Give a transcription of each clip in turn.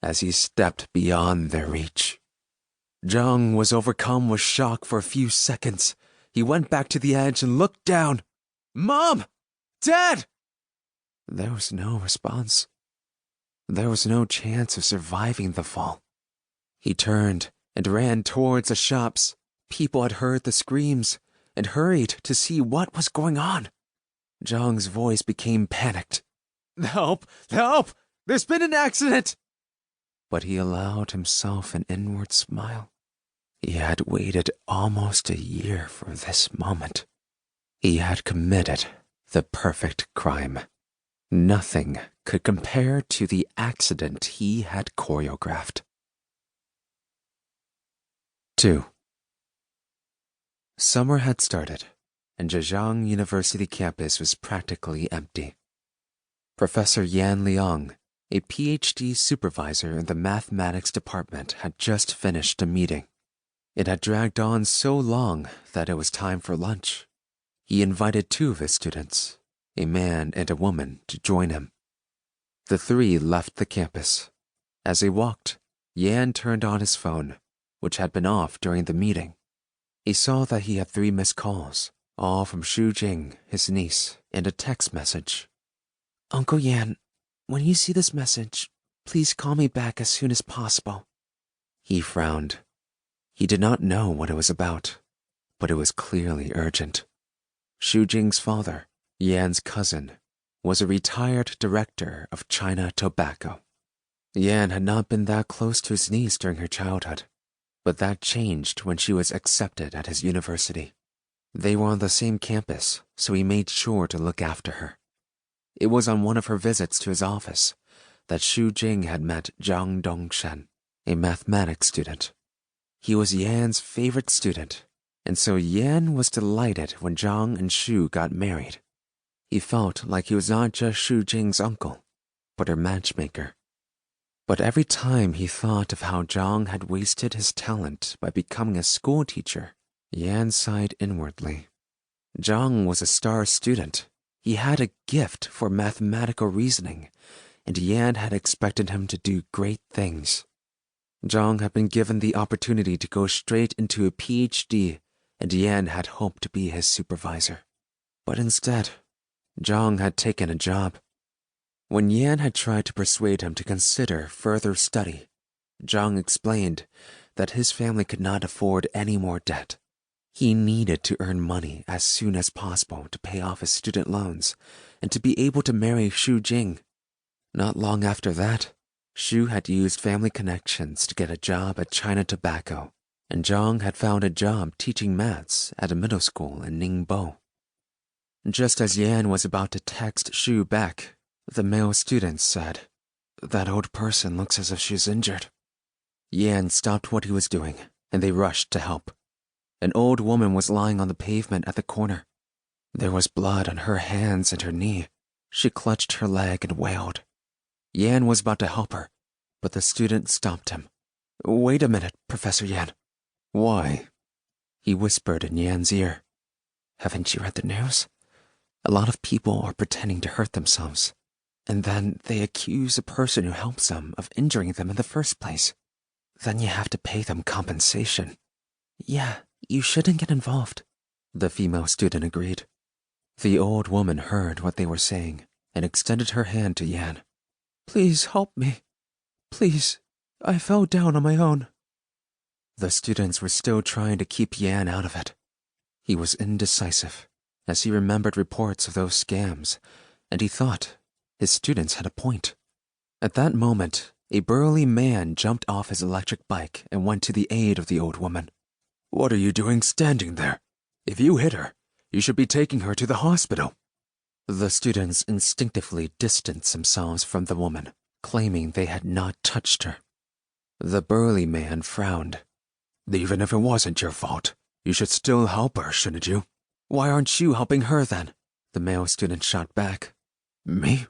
as he stepped beyond their reach. Zhang was overcome with shock for a few seconds. He went back to the edge and looked down. "Mom! Dad!" There was no response. There was no chance of surviving the fall. He turned and ran towards the shops. People had heard the screams and hurried to see what was going on. Zhang's voice became panicked. "Help! Help! There's been an accident!" But he allowed himself an inward smile. He had waited almost a year for this moment. He had committed the perfect crime. Nothing could compare to the accident he had choreographed. 2. Summer had started, and Zhejiang University campus was practically empty. Professor Yan Liang, a PhD supervisor in the mathematics department, had just finished a meeting. It had dragged on so long that it was time for lunch. He invited 2 of his students, a man and a woman, to join him. The 3 left the campus. As they walked, Yan turned on his phone, which had been off during the meeting. He saw that he had 3 missed calls, all from Xu Jing, his niece, and a text message. "Uncle Yan, when you see this message, please call me back as soon as possible." He frowned. He did not know what it was about, but it was clearly urgent. Xu Jing's father, Yan's cousin, was a retired director of China Tobacco. Yan had not been that close to his niece during her childhood, but that changed when she was accepted at his university. They were on the same campus, so he made sure to look after her. It was on one of her visits to his office that Xu Jing had met Zhang Dongsheng, a mathematics student. He was Yan's favorite student, and so Yan was delighted when Zhang and Xu got married. He felt like he was not just Xu Jing's uncle, but her matchmaker. But every time he thought of how Zhang had wasted his talent by becoming a school teacher, Yan sighed inwardly. Zhang was a star student. He had a gift for mathematical reasoning, and Yan had expected him to do great things. Zhang had been given the opportunity to go straight into a PhD, and Yan had hoped to be his supervisor. But instead, Zhang had taken a job. When Yan had tried to persuade him to consider further study, Zhang explained that his family could not afford any more debt. He needed to earn money as soon as possible to pay off his student loans and to be able to marry Xu Jing. Not long after that, Xu had used family connections to get a job at China Tobacco, and Zhang had found a job teaching maths at a middle school in Ningbo. Just as Yan was about to text Xu back, the male student said, "That old person looks as if she's injured." Yan stopped what he was doing, and they rushed to help. An old woman was lying on the pavement at the corner. There was blood on her hands and her knee. She clutched her leg and wailed. Yan was about to help her, but the student stopped him. "Wait a minute, Professor Yan." "Why?" He whispered in Yan's ear. "Haven't you read the news? A lot of people are pretending to hurt themselves, and then they accuse a person who helps them of injuring them in the first place. Then you have to pay them compensation." "Yeah, you shouldn't get involved," the female student agreed. The old woman heard what they were saying and extended her hand to Yan. "Please help me. Please, I fell down on my own." The students were still trying to keep Yan out of it. He was indecisive, as he remembered reports of those scams, and he thought his students had a point. At that moment, a burly man jumped off his electric bike and went to the aid of the old woman. "What are you doing standing there? If you hit her, you should be taking her to the hospital." The students instinctively distanced themselves from the woman, claiming they had not touched her. The burly man frowned. "Even if it wasn't your fault, you should still help her, shouldn't you?" "Why aren't you helping her then?" the male student shot back. "Me?"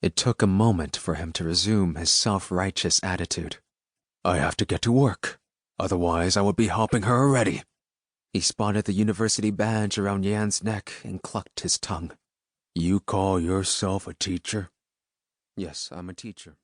It took a moment for him to resume his self-righteous attitude. "I have to get to work. Otherwise, I would be helping her already." He spotted the university badge around Yan's neck and clucked his tongue. "You call yourself a teacher?" "Yes, I'm a teacher."